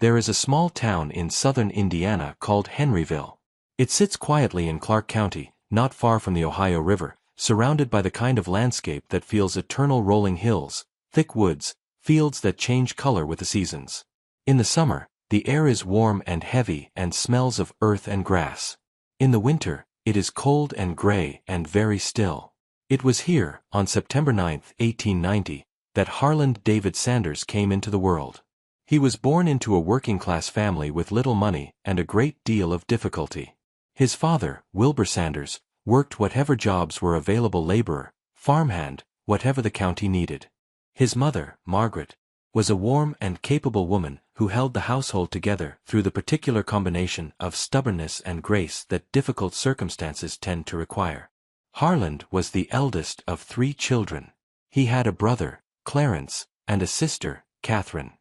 There is a small town in southern Indiana called Henryville. It sits quietly in Clark County, not far from the Ohio River, surrounded by the kind of landscape that feels eternal: rolling hills, thick woods, fields that change color with the seasons. In the summer, the air is warm and heavy and smells of earth and grass. In the winter, it is cold and gray and very still. It was here, on September 9, 1890, that Harland David Sanders came into the world. He was born into a working-class family with little money and a great deal of difficulty. His father, Wilbur Sanders, worked whatever jobs were available: laborer, farmhand, whatever the county needed. His mother, Margaret, was a warm and capable woman who held the household together through the particular combination of stubbornness and grace that difficult circumstances tend to require. Harland was the eldest of 3 children. He had a brother, Clarence, and a sister, Catherine.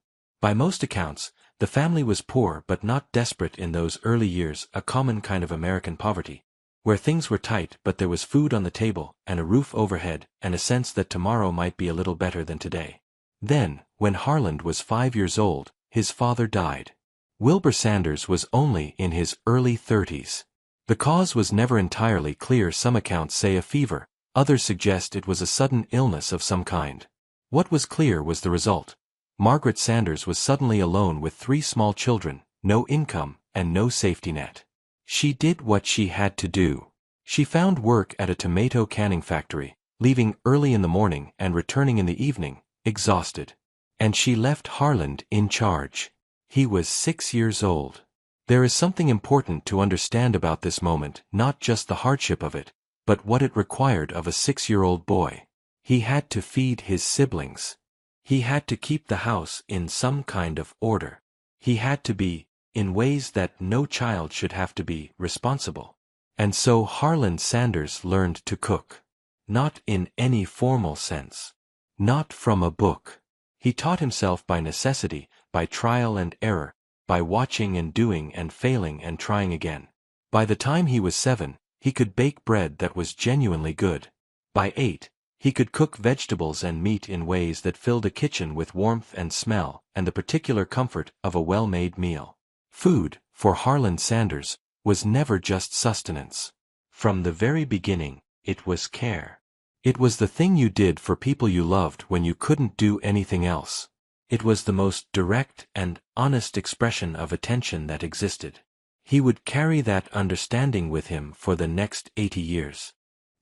By most accounts, the family was poor but not desperate in those early years, a common kind of American poverty, where things were tight but there was food on the table and a roof overhead and a sense that tomorrow might be a little better than today. Then, when Harland was 5 years old, his father died. Wilbur Sanders was only in his early 30s. The cause was never entirely clear. Some accounts say a fever, others suggest it was a sudden illness of some kind. What was clear was the result. Margaret Sanders was suddenly alone with 3 small children, no income, and no safety net. She did what she had to do. She found work at a tomato canning factory, leaving early in the morning and returning in the evening, exhausted. And she left Harland in charge. He was 6 years old. There is something important to understand about this moment, not just the hardship of it, but what it required of a 6-year-old boy. He had to feed his siblings. He had to keep the house in some kind of order. He had to be, in ways that no child should have to be, responsible. And so Harland Sanders learned to cook. Not in any formal sense. Not from a book. He taught himself by necessity, by trial and error, by watching and doing and failing and trying again. By the time he was 7, he could bake bread that was genuinely good. By 8, he could cook vegetables and meat in ways that filled a kitchen with warmth and smell and the particular comfort of a well-made meal. Food, for Harland Sanders, was never just sustenance. From the very beginning, it was care. It was the thing you did for people you loved when you couldn't do anything else. It was the most direct and honest expression of attention that existed. He would carry that understanding with him for the next 80 years.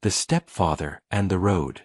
The stepfather and the road.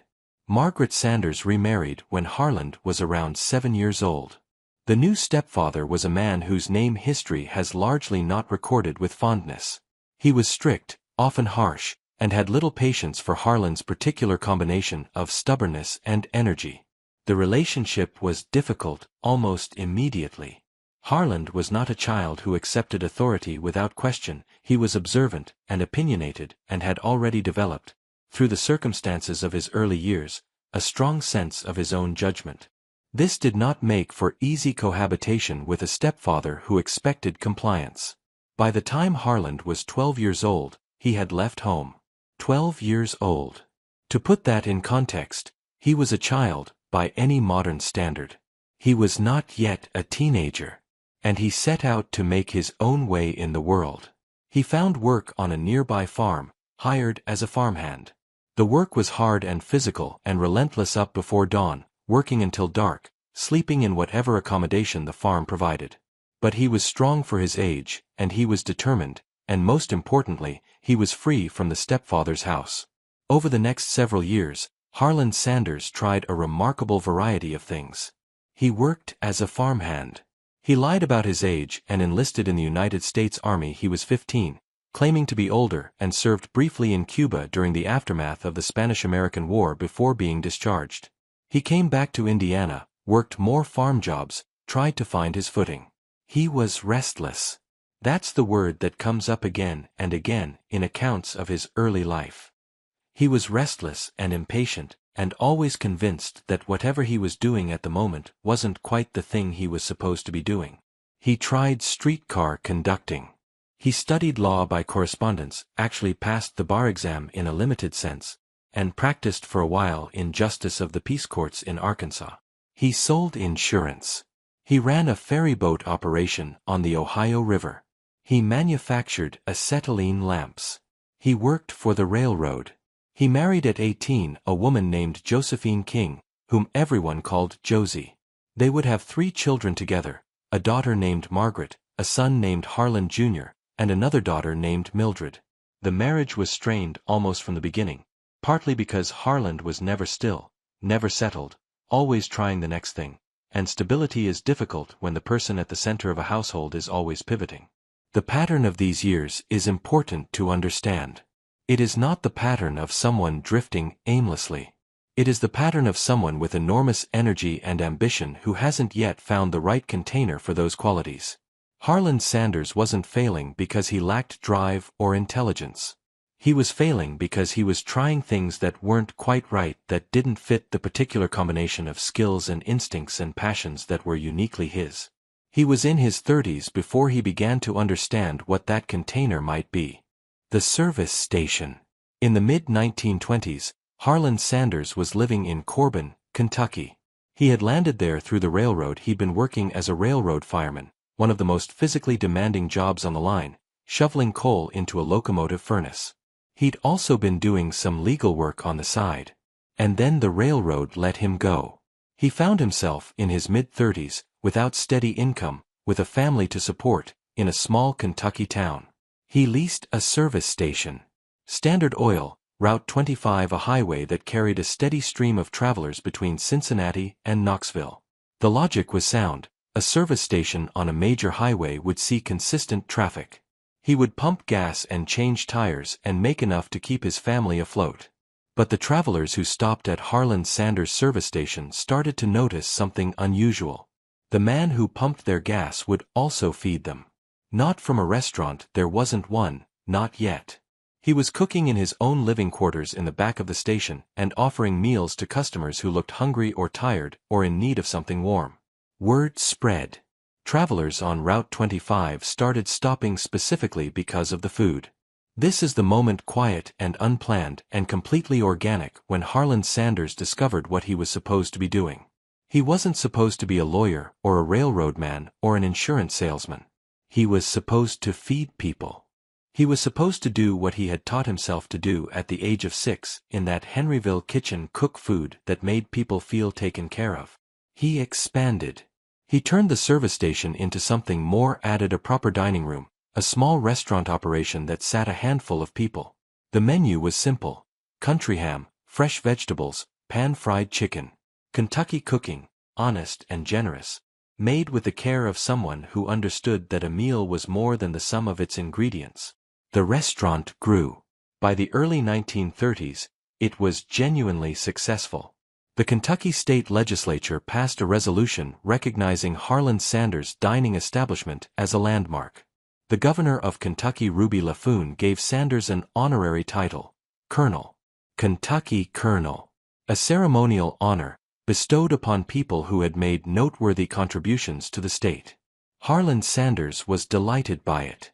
Margaret Sanders remarried when Harland was around 7 years old. The new stepfather was a man whose name history has largely not recorded with fondness. He was strict, often harsh, and had little patience for Harland's particular combination of stubbornness and energy. The relationship was difficult almost immediately. Harland was not a child who accepted authority without question. He was observant and opinionated and had already developed, through the circumstances of his early years, a strong sense of his own judgment. This did not make for easy cohabitation with a stepfather who expected compliance. By the time Harland was 12 years old, he had left home. 12 years old. To put that in context, he was a child, by any modern standard. He was not yet a teenager. And he set out to make his own way in the world. He found work on a nearby farm, hired as a farmhand. The work was hard and physical and relentless: up before dawn, working until dark, sleeping in whatever accommodation the farm provided. But he was strong for his age, and he was determined, and most importantly, he was free from the stepfather's house. Over the next several years, Harland Sanders tried a remarkable variety of things. He worked as a farmhand. He lied about his age and enlisted in the United States Army. He was 15, claiming to be older, and served briefly in Cuba during the aftermath of the Spanish-American War before being discharged. He came back to Indiana, worked more farm jobs, tried to find his footing. He was restless. That's the word that comes up again and again in accounts of his early life. He was restless and impatient, and always convinced that whatever he was doing at the moment wasn't quite the thing he was supposed to be doing. He tried streetcar conducting. He studied law by correspondence, actually passed the bar exam in a limited sense, and practiced for a while in justice of the peace courts in Arkansas. He sold insurance. He ran a ferryboat operation on the Ohio River. He manufactured acetylene lamps. He worked for the railroad. He married at 18 a woman named Josephine King, whom everyone called Josie. They would have 3 children together, a daughter named Margaret, a son named Harland Jr., and another daughter named Mildred. The marriage was strained almost from the beginning, partly because Harland was never still, never settled, always trying the next thing, and stability is difficult when the person at the center of a household is always pivoting. The pattern of these years is important to understand. It is not the pattern of someone drifting aimlessly. It is the pattern of someone with enormous energy and ambition who hasn't yet found the right container for those qualities. Harland Sanders wasn't failing because he lacked drive or intelligence. He was failing because he was trying things that weren't quite right, that didn't fit the particular combination of skills and instincts and passions that were uniquely his. He was in his 30s before he began to understand what that container might be. The service station. In the mid-1920s, Harland Sanders was living in Corbin, Kentucky. He had landed there through the railroad. He'd been working as a railroad fireman, one of the most physically demanding jobs on the line, shoveling coal into a locomotive furnace. He'd also been doing some legal work on the side. And then the railroad let him go. He found himself in his mid-30s, without steady income, with a family to support, in a small Kentucky town. He leased a service station. Standard Oil, Route 25, a highway that carried a steady stream of travelers between Cincinnati and Knoxville. The logic was sound. A service station on a major highway would see consistent traffic. He would pump gas and change tires and make enough to keep his family afloat. But the travelers who stopped at Harland Sanders' service station started to notice something unusual. The man who pumped their gas would also feed them. Not from a restaurant, there wasn't one, not yet. He was cooking in his own living quarters in the back of the station and offering meals to customers who looked hungry or tired or in need of something warm. Word spread. Travelers on Route 25 started stopping specifically because of the food. This is the moment, quiet and unplanned and completely organic, when Harland Sanders discovered what he was supposed to be doing. He wasn't supposed to be a lawyer or a railroad man or an insurance salesman. He was supposed to feed people. He was supposed to do what he had taught himself to do at the age of 6 in that Henryville kitchen: cook food that made people feel taken care of. He expanded. He turned the service station into something more, added a proper dining room, a small restaurant operation that sat a handful of people. The menu was simple: country ham, fresh vegetables, pan-fried chicken. Kentucky cooking, honest and generous, made with the care of someone who understood that a meal was more than the sum of its ingredients. The restaurant grew. By the early 1930s, it was genuinely successful. The Kentucky State Legislature passed a resolution recognizing Harland Sanders' dining establishment as a landmark. The governor of Kentucky, Ruby LaFoon, gave Sanders an honorary title, Colonel. Kentucky Colonel. A ceremonial honor bestowed upon people who had made noteworthy contributions to the state. Harland Sanders was delighted by it.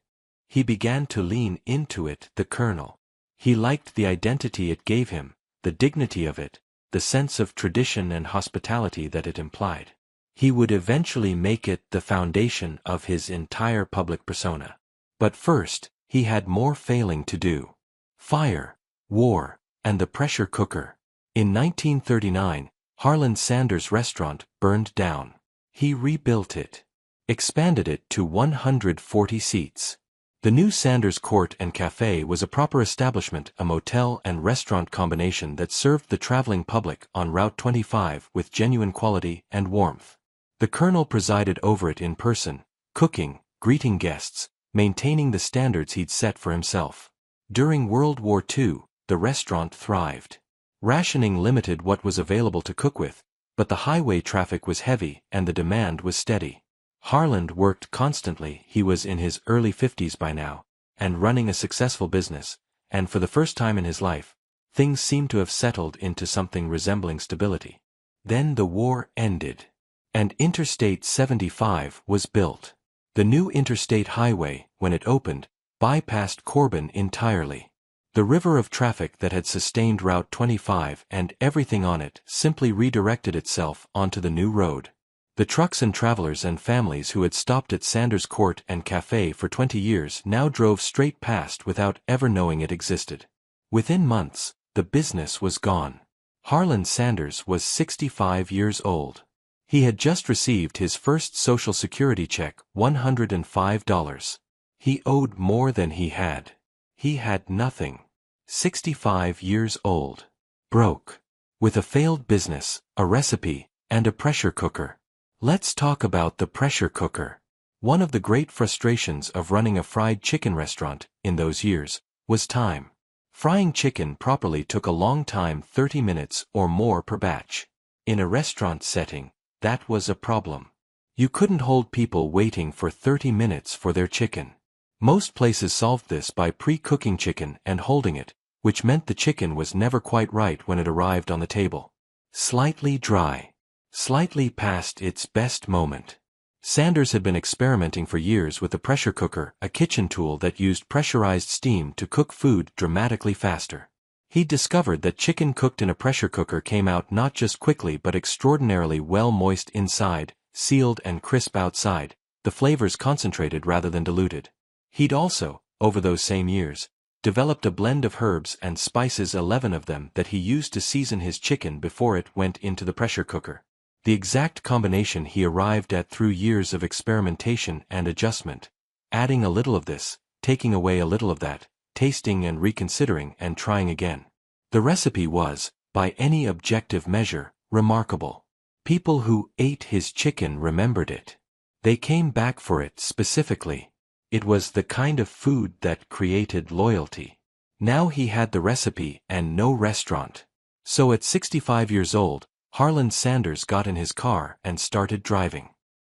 He began to lean into it, the Colonel. He liked the identity it gave him, the dignity of it, the sense of tradition and hospitality that it implied. He would eventually make it the foundation of his entire public persona. But first, he had more failing to do. Fire, war, and the pressure cooker. In 1939, Harland Sanders' restaurant burned down. He rebuilt it, expanded it to 140 seats. The new Sanders Court and Café was a proper establishment, a motel and restaurant combination that served the traveling public on Route 25 with genuine quality and warmth. The Colonel presided over it in person, cooking, greeting guests, maintaining the standards he'd set for himself. During World War II, the restaurant thrived. Rationing limited what was available to cook with, but the highway traffic was heavy and the demand was steady. Harland worked constantly. He was in his early 50s by now, and running a successful business, and for the first time in his life, things seemed to have settled into something resembling stability. Then the war ended, and Interstate 75 was built. The new interstate highway, when it opened, bypassed Corbin entirely. The river of traffic that had sustained Route 25 and everything on it simply redirected itself onto the new road. The trucks and travelers and families who had stopped at Sanders Court and Cafe for 20 years now drove straight past without ever knowing it existed. Within months, the business was gone. Harland Sanders was 65 years old. He had just received his first Social Security check, $105. He owed more than he had. He had nothing. 65 years old. Broke. With a failed business, a recipe, and a pressure cooker. Let's talk about the pressure cooker. One of the great frustrations of running a fried chicken restaurant, in those years, was time. Frying chicken properly took a long time, 30 minutes or more per batch. In a restaurant setting, that was a problem. You couldn't hold people waiting for 30 minutes for their chicken. Most places solved this by pre-cooking chicken and holding it, which meant the chicken was never quite right when it arrived on the table. Slightly dry. Slightly past its best moment. Sanders had been experimenting for years with the pressure cooker, a kitchen tool that used pressurized steam to cook food dramatically faster. He discovered that chicken cooked in a pressure cooker came out not just quickly but extraordinarily well, moist inside, sealed and crisp outside, the flavors concentrated rather than diluted. He'd also, over those same years, developed a blend of herbs and spices, 11 of them, that he used to season his chicken before it went into the pressure cooker. The exact combination he arrived at through years of experimentation and adjustment, adding a little of this, taking away a little of that, tasting and reconsidering and trying again. The recipe was, by any objective measure, remarkable. People who ate his chicken remembered it. They came back for it specifically. It was the kind of food that created loyalty. Now he had the recipe and no restaurant. So at 65 years old, Harland Sanders got in his car and started driving.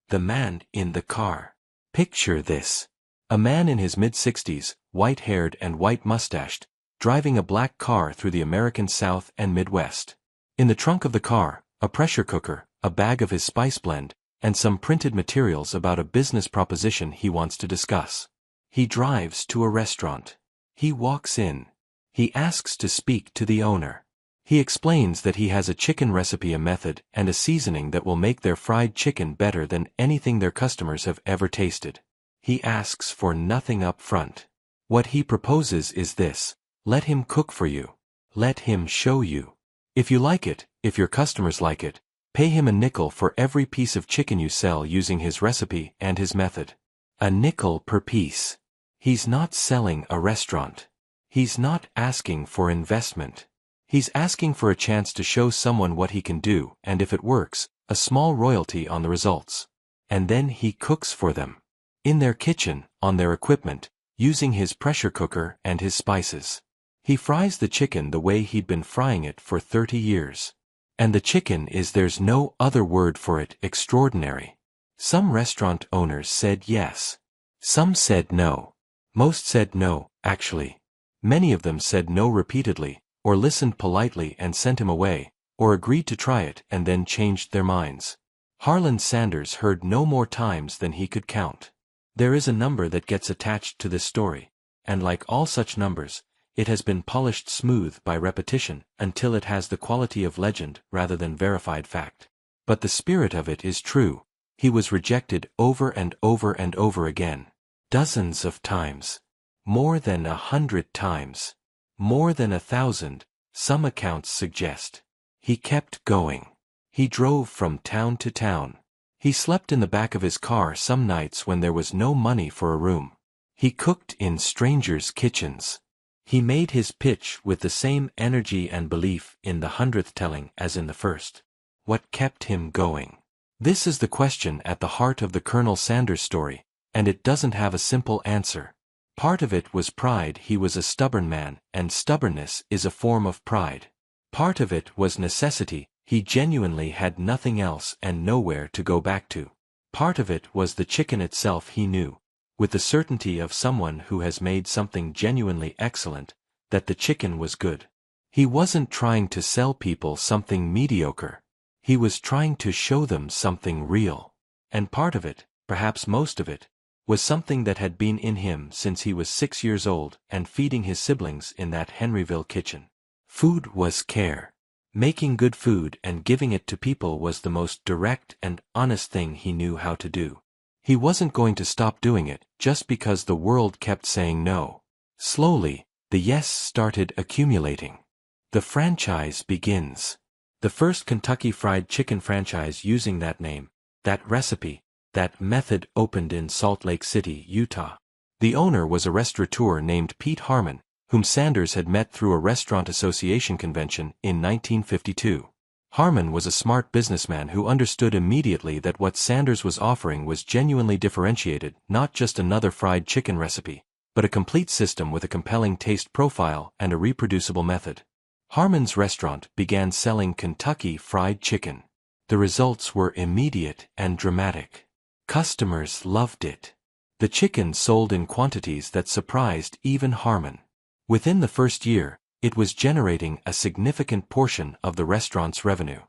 The man in the car. Picture this. A man in his mid-60s, white-haired and white-mustached, driving a black car through the American South and Midwest. In the trunk of the car, a pressure cooker, a bag of his spice blend, and some printed materials about a business proposition he wants to discuss. He drives to a restaurant. He walks in. He asks to speak to the owner. He explains that he has a chicken recipe, a method, and a seasoning that will make their fried chicken better than anything their customers have ever tasted. He asks for nothing up front. What he proposes is this: let him cook for you. Let him show you. If you like it, if your customers like it, pay him a nickel for every piece of chicken you sell using his recipe and his method. A nickel per piece. He's not selling a restaurant. He's not asking for investment. He's asking for a chance to show someone what he can do, and if it works, a small royalty on the results. And then he cooks for them. In their kitchen, on their equipment, using his pressure cooker and his spices. He fries the chicken the way he'd been frying it for 30 years. And the chicken is, there's no other word for it, extraordinary. Some restaurant owners said yes. Some said no. Most said no, actually. Many of them said no repeatedly, or listened politely and sent him away, or agreed to try it and then changed their minds. Harland Sanders heard no more times than he could count. There is a number that gets attached to this story, and like all such numbers, it has been polished smooth by repetition until it has the quality of legend rather than verified fact. But the spirit of it is true. He was rejected over and over and over again. Dozens of times. More than 100 times. More than 1,000, some accounts suggest. He kept going. He drove from town to town. He slept in the back of his car some nights when there was no money for a room. He cooked in strangers' kitchens. He made his pitch with the same energy and belief in the 100th telling as in the first. What kept him going? This is the question at the heart of the Colonel Sanders story, and it doesn't have a simple answer. Part of it was pride. He was a stubborn man, and stubbornness is a form of pride. Part of it was necessity. He genuinely had nothing else and nowhere to go back to. Part of it was the chicken itself. He knew, with the certainty of someone who has made something genuinely excellent, that the chicken was good. He wasn't trying to sell people something mediocre. He was trying to show them something real. And part of it, perhaps most of it, was something that had been in him since he was 6 years old and feeding his siblings in that Henryville kitchen. Food was care. Making good food and giving it to people was the most direct and honest thing he knew how to do. He wasn't going to stop doing it just because the world kept saying no. Slowly, the yes started accumulating. The franchise begins. The first Kentucky Fried Chicken franchise using that name, that recipe, that method opened in Salt Lake City, Utah. The owner was a restaurateur named Pete Harmon, whom Sanders had met through a Restaurant Association convention in 1952. Harmon was a smart businessman who understood immediately that what Sanders was offering was genuinely differentiated, not just another fried chicken recipe, but a complete system with a compelling taste profile and a reproducible method. Harmon's restaurant began selling Kentucky Fried Chicken. The results were immediate and dramatic. Customers loved it. The chicken sold in quantities that surprised even Harmon. Within the first year, it was generating a significant portion of the restaurant's revenue.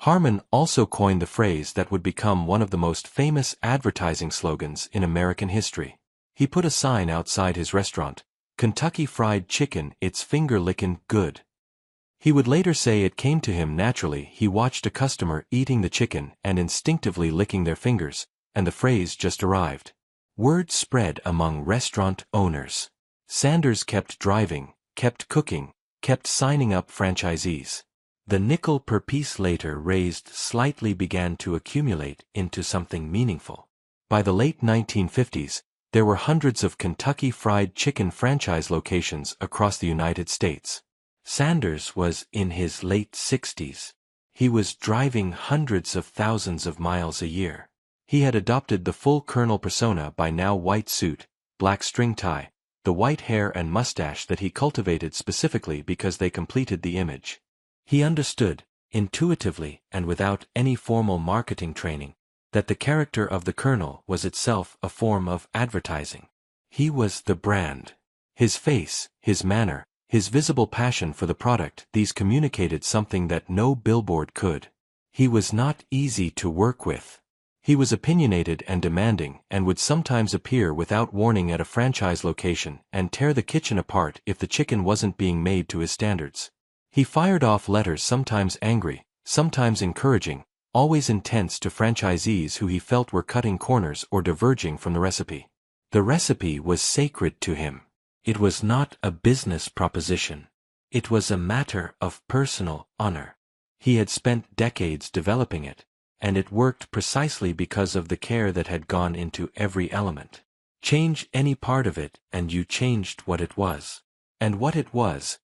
Harmon also coined the phrase that would become one of the most famous advertising slogans in American history. He put a sign outside his restaurant, "Kentucky Fried Chicken, it's finger-lickin' good." He would later say it came to him naturally. He watched a customer eating the chicken and instinctively licking their fingers, and the phrase just arrived. Word spread among restaurant owners. Sanders kept driving, kept cooking, kept signing up franchisees. The nickel per piece later raised slightly began to accumulate into something meaningful. By the late 1950s, there were hundreds of Kentucky Fried Chicken franchise locations across the United States. Sanders was in his late 60s. He was driving hundreds of thousands of miles a year. He had adopted the full Colonel persona by now: white suit, black string tie, the white hair and mustache that he cultivated specifically because they completed the image. He understood, intuitively and without any formal marketing training, that the character of the Colonel was itself a form of advertising. He was the brand. His face, his manner, his visible passion for the product, these communicated something that no billboard could. He was not easy to work with. He was opinionated and demanding, and would sometimes appear without warning at a franchise location and tear the kitchen apart if the chicken wasn't being made to his standards. He fired off letters, sometimes angry, sometimes encouraging, always intense, to franchisees who he felt were cutting corners or diverging from the recipe. The recipe was sacred to him. It was not a business proposition. It was a matter of personal honor. He had spent decades developing it, and it worked precisely because of the care that had gone into every element. Change any part of it, and you changed what it was. And what it was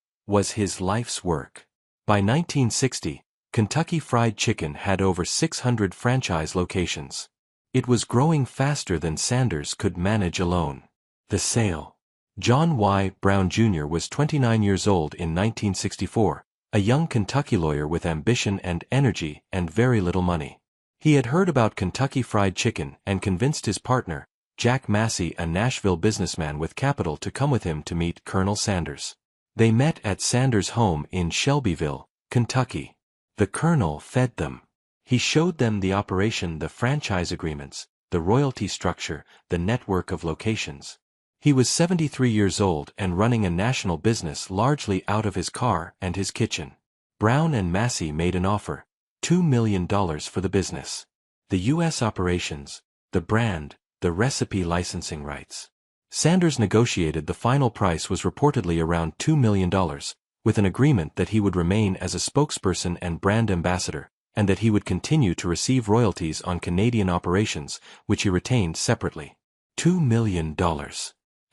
his life's work. By 1960, Kentucky Fried Chicken had over 600 franchise locations. It was growing faster than Sanders could manage alone. The sale. John Y. Brown Jr. was 29 years old in 1964, a young Kentucky lawyer with ambition and energy and very little money. He had heard about Kentucky Fried Chicken and convinced his partner, Jack Massey, a Nashville businessman with capital, to come with him to meet Colonel Sanders. They met at Sanders' home in Shelbyville, Kentucky. The Colonel fed them. He showed them the operation, the franchise agreements, the royalty structure, the network of locations. He was 73 years old and running a national business largely out of his car and his kitchen. Brown and Massey made an offer, $2 million for the business. The U.S. operations, the brand, the recipe licensing rights. Sanders negotiated. The final price was reportedly around $2 million, with an agreement that he would remain as a spokesperson and brand ambassador, and that he would continue to receive royalties on Canadian operations, which he retained separately. $2 million.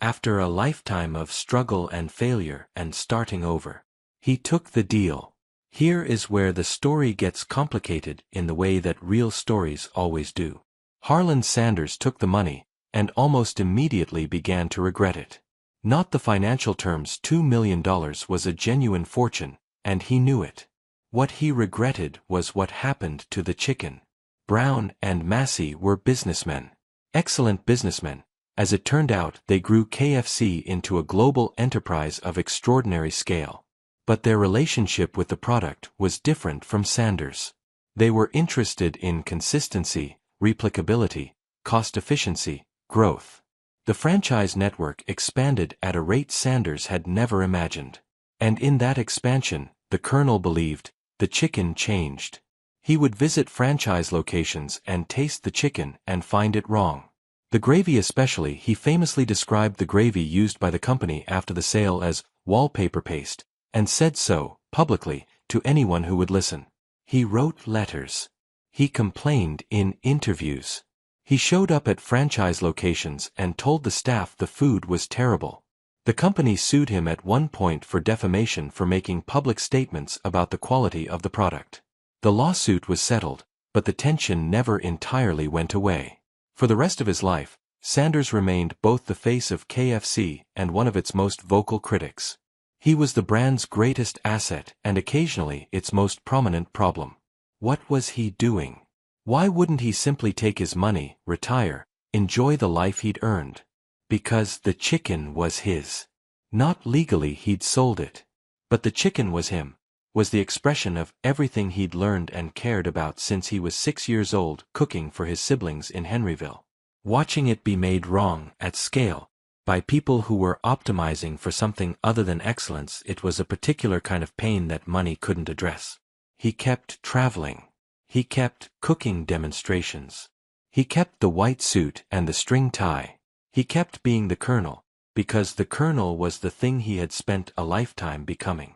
After a lifetime of struggle and failure and starting over, he took the deal. Here is where the story gets complicated in the way that real stories always do. Harland Sanders took the money, and almost immediately began to regret it. Not the financial terms. $2 million was a genuine fortune, and he knew it. What he regretted was what happened to the chicken. Brown and Massey were businessmen. Excellent businessmen. As it turned out, they grew KFC into a global enterprise of extraordinary scale. But their relationship with the product was different from Sanders. They were interested in consistency, replicability, cost efficiency, growth. The franchise network expanded at a rate Sanders had never imagined. And in that expansion, the Colonel believed, the chicken changed. He would visit franchise locations and taste the chicken and find it wrong. The gravy especially. He famously described the gravy used by the company after the sale as wallpaper paste, and said so, publicly, to anyone who would listen. He wrote letters. He complained in interviews. He showed up at franchise locations and told the staff the food was terrible. The company sued him at one point for defamation for making public statements about the quality of the product. The lawsuit was settled, but the tension never entirely went away. For the rest of his life, Sanders remained both the face of KFC and one of its most vocal critics. He was the brand's greatest asset and occasionally its most prominent problem. What was he doing? Why wouldn't he simply take his money, retire, enjoy the life he'd earned? Because the chicken was his. Not legally he'd sold it. But the chicken was him, was the expression of everything he'd learned and cared about since he was 6 years old, cooking for his siblings in Henryville. Watching it be made wrong, at scale, by people who were optimizing for something other than excellence, it was a particular kind of pain that money couldn't address. He kept traveling. He kept cooking demonstrations. He kept the white suit and the string tie. He kept being the Colonel, because the Colonel was the thing he had spent a lifetime becoming.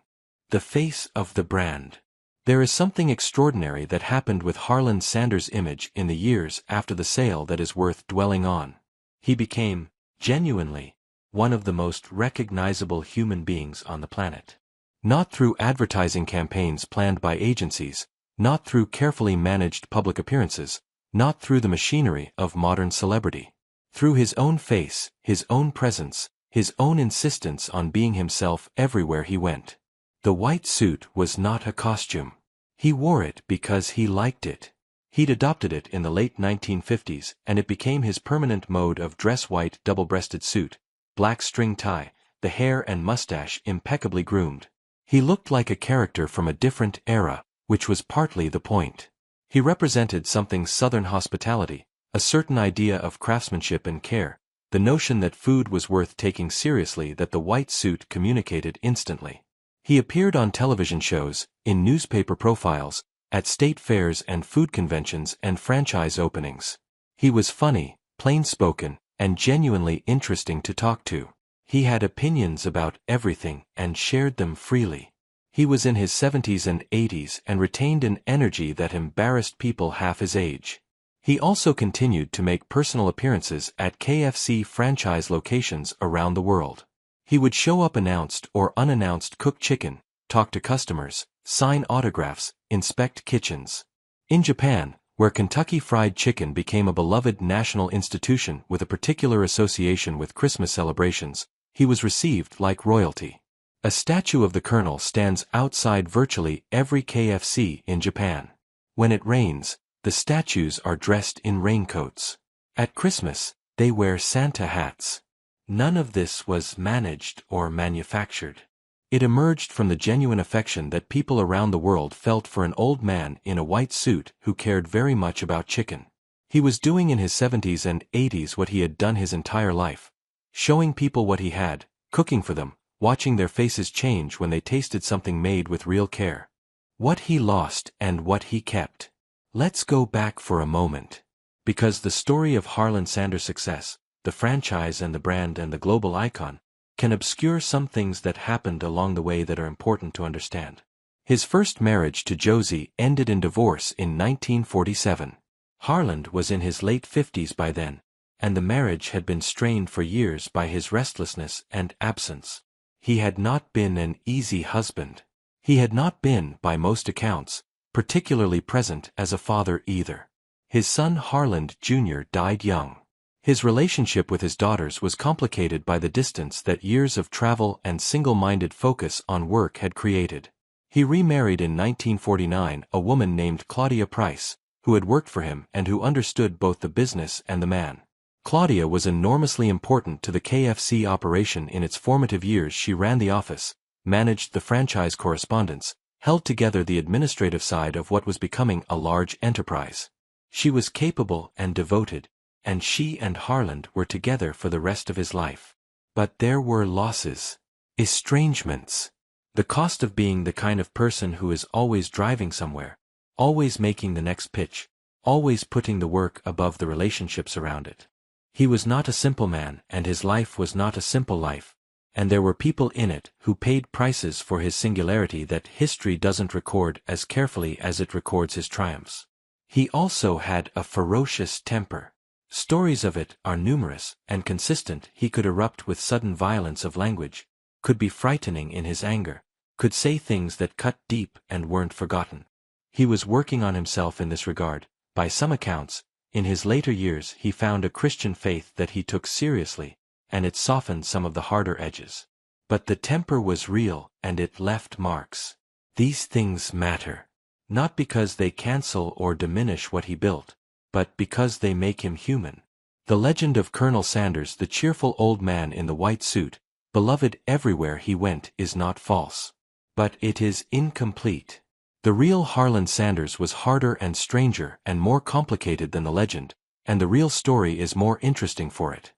The face of the brand. There is something extraordinary that happened with Harland Sanders' image in the years after the sale that is worth dwelling on. He became, genuinely, one of the most recognizable human beings on the planet. Not through advertising campaigns planned by agencies, not through carefully managed public appearances, not through the machinery of modern celebrity. Through his own face, his own presence, his own insistence on being himself everywhere he went. The white suit was not a costume. He wore it because he liked it. He'd adopted it in the late 1950s, and it became his permanent mode of dress: white double-breasted suit, black string tie, the hair and mustache impeccably groomed. He looked like a character from a different era, which was partly the point. He represented something Southern hospitality, a certain idea of craftsmanship and care, the notion that food was worth taking seriously that the white suit communicated instantly. He appeared on television shows, in newspaper profiles, at state fairs and food conventions and franchise openings. He was funny, plain-spoken, and genuinely interesting to talk to. He had opinions about everything and shared them freely. He was in his 70s and 80s and retained an energy that embarrassed people half his age. He also continued to make personal appearances at KFC franchise locations around the world. He would show up announced or unannounced, cook chicken, talk to customers, sign autographs, inspect kitchens. In Japan, where Kentucky Fried Chicken became a beloved national institution with a particular association with Christmas celebrations, he was received like royalty. A statue of the Colonel stands outside virtually every KFC in Japan. When it rains, the statues are dressed in raincoats. At Christmas, they wear Santa hats. None of this was managed or manufactured. It emerged from the genuine affection that people around the world felt for an old man in a white suit who cared very much about chicken. He was doing in his 70s and 80s what he had done his entire life. Showing people what he had, cooking for them, watching their faces change when they tasted something made with real care. What he lost and what he kept. Let's go back for a moment. Because the story of Harland Sanders' success, the franchise and the brand and the global icon, can obscure some things that happened along the way that are important to understand. His first marriage to Josie ended in divorce in 1947. Harland was in his late 50s by then, and the marriage had been strained for years by his restlessness and absence. He had not been an easy husband. He had not been, by most accounts, particularly present as a father either. His son Harland Jr. died young. His relationship with his daughters was complicated by the distance that years of travel and single-minded focus on work had created. He remarried in 1949 a woman named Claudia Price, who had worked for him and who understood both the business and the man. Claudia was enormously important to the KFC operation in its formative years. She ran the office, managed the franchise correspondence, held together the administrative side of what was becoming a large enterprise. She was capable and devoted, and she and Harland were together for the rest of his life. But there were losses, estrangements. The cost of being the kind of person who is always driving somewhere, always making the next pitch, always putting the work above the relationships around it. He was not a simple man, and his life was not a simple life, and there were people in it who paid prices for his singularity that history doesn't record as carefully as it records his triumphs. He also had a ferocious temper. Stories of it are numerous and consistent. He could erupt with sudden violence of language, could be frightening in his anger, could say things that cut deep and weren't forgotten. He was working on himself in this regard. By some accounts, in his later years he found a Christian faith that he took seriously, and it softened some of the harder edges. But the temper was real, and it left marks. These things matter. Not because they cancel or diminish what he built, but because they make him human. The legend of Colonel Sanders, the cheerful old man in the white suit, beloved everywhere he went, is not false. But it is incomplete. The real Harland Sanders was harder and stranger and more complicated than the legend, and the real story is more interesting for it.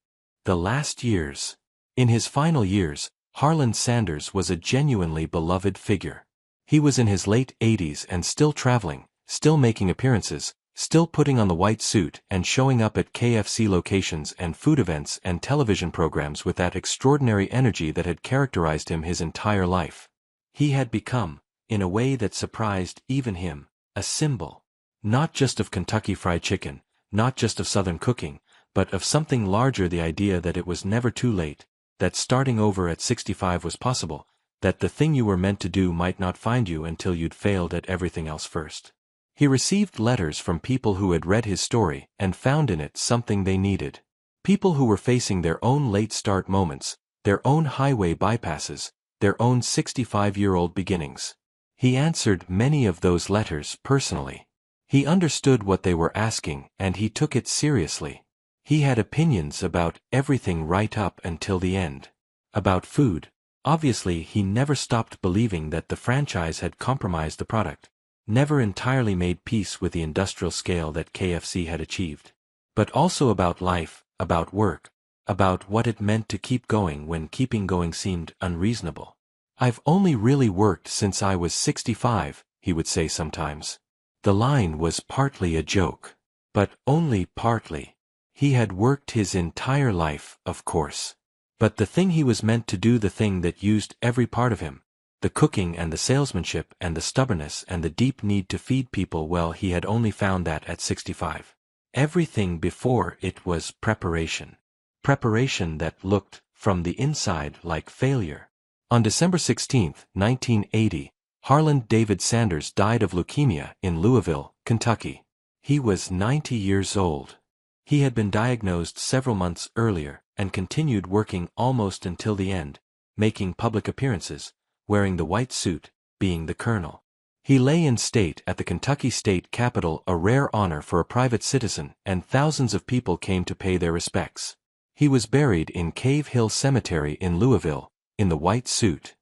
The last years. In his final years, Harland Sanders was a genuinely beloved figure. He was in his late 80s and still traveling, still making appearances, still putting on the white suit and showing up at KFC locations and food events and television programs with that extraordinary energy that had characterized him his entire life. He had become, in a way that surprised even him, a symbol. Not just of Kentucky Fried Chicken, not just of Southern cooking, but of something larger, the idea that it was never too late, that starting over at 65 was possible, that the thing you were meant to do might not find you until you'd failed at everything else first. He received letters from people who had read his story and found in it something they needed. People who were facing their own late start moments, their own highway bypasses, their own 65-year-old beginnings. He answered many of those letters personally. He understood what they were asking, and he took it seriously. He had opinions about everything right up until the end. About food. Obviously, he never stopped believing that the franchise had compromised the product, never entirely made peace with the industrial scale that KFC had achieved. But also about life, about work, about what it meant to keep going when keeping going seemed unreasonable. "I've only really worked since I was 65, he would say sometimes. The line was partly a joke. But only partly. He had worked his entire life, of course. But the thing he was meant to do, the thing that used every part of him, the cooking and the salesmanship and the stubbornness and the deep need to feed people, well, he had only found that at 65. Everything before it was preparation. Preparation that looked, from the inside, like failure. On December 16, 1980, Harland David Sanders died of leukemia in Louisville, Kentucky. He was 90 years old. He had been diagnosed several months earlier and continued working almost until the end, making public appearances, wearing the white suit, being the colonel. He lay in state at the Kentucky State Capitol, a rare honor for a private citizen, and thousands of people came to pay their respects. He was buried in Cave Hill Cemetery in Louisville, in the white suit.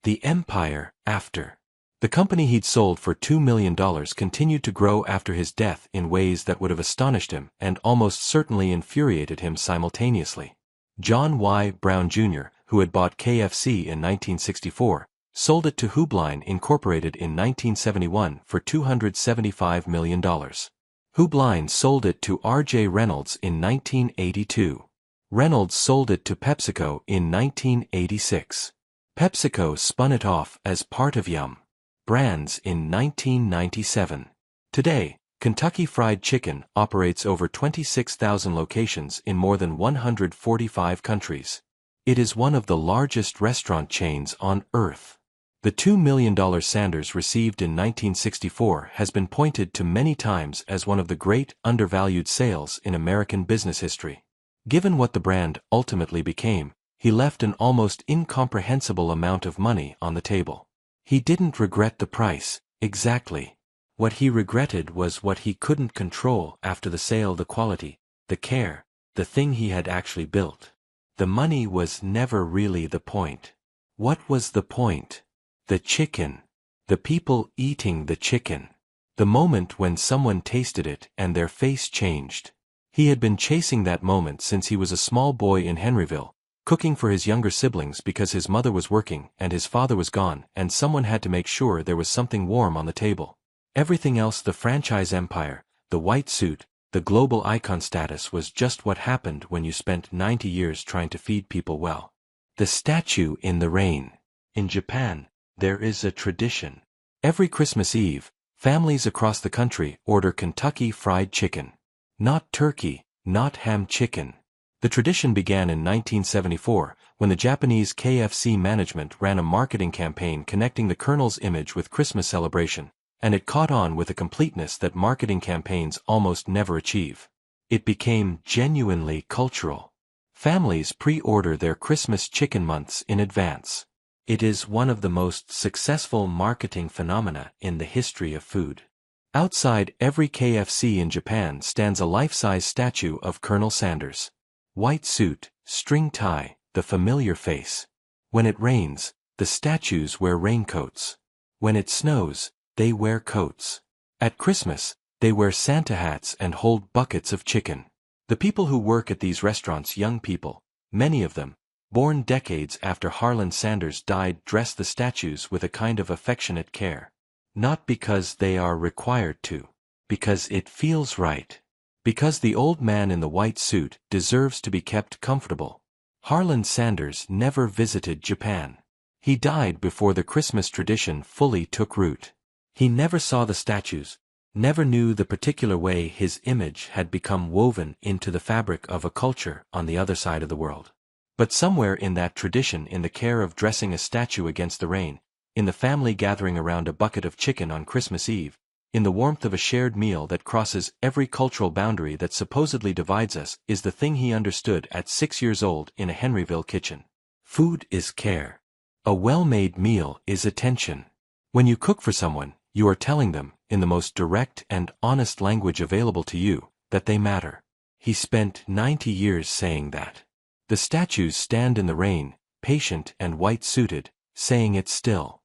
The empire, after. The company he'd sold for $2 million continued to grow after his death in ways that would have astonished him and almost certainly infuriated him simultaneously. John Y. Brown Jr., who had bought KFC in 1964, sold it to Hoobline Incorporated in 1971 for $275 million. Hoobline sold it to R.J. Reynolds in 1982. Reynolds sold it to PepsiCo in 1986. PepsiCo spun it off as part of Yum! Brands in 1997. Today, Kentucky Fried Chicken operates over 26,000 locations in more than 145 countries. It is one of the largest restaurant chains on earth. The $2 million Sanders received in 1964 has been pointed to many times as one of the great undervalued sales in American business history. Given what the brand ultimately became, he left an almost incomprehensible amount of money on the table. He didn't regret the price, exactly. What he regretted was what he couldn't control after the sale: the quality, the care, the thing he had actually built. The money was never really the point. What was the point? The chicken. The people eating the chicken. The moment when someone tasted it and their face changed. He had been chasing that moment since he was a small boy in Henryville, cooking for his younger siblings because his mother was working and his father was gone, and someone had to make sure there was something warm on the table. Everything else, the franchise empire, the white suit, the global icon status, was just what happened when you spent 90 years trying to feed people well. The statue in the rain. In Japan, there is a tradition. Every Christmas Eve, families across the country order Kentucky Fried Chicken. Not turkey, not ham chicken. The tradition began in 1974, when the Japanese KFC management ran a marketing campaign connecting the Colonel's image with Christmas celebration, and it caught on with a completeness that marketing campaigns almost never achieve. It became genuinely cultural. Families pre-order their Christmas chicken months in advance. It is one of the most successful marketing phenomena in the history of food. Outside every KFC in Japan stands a life-size statue of Colonel Sanders. White suit, string tie, the familiar face. When it rains, the statues wear raincoats. When it snows, they wear coats. At Christmas, they wear Santa hats and hold buckets of chicken. The people who work at these restaurants, young people, many of them, born decades after Harland Sanders died, dress the statues with a kind of affectionate care. Not because they are required to. Because it feels right. Because the old man in the white suit deserves to be kept comfortable. Harland Sanders never visited Japan. He died before the Christmas tradition fully took root. He never saw the statues, never knew the particular way his image had become woven into the fabric of a culture on the other side of the world. But somewhere in that tradition, in the care of dressing a statue against the rain, in the family gathering around a bucket of chicken on Christmas Eve, in the warmth of a shared meal that crosses every cultural boundary that supposedly divides us, is the thing he understood at 6 years old in a Henryville kitchen. Food is care. A well-made meal is attention. When you cook for someone, you are telling them, in the most direct and honest language available to you, that they matter. He spent 90 years saying that. The statues stand in the rain, patient and white-suited, saying it still.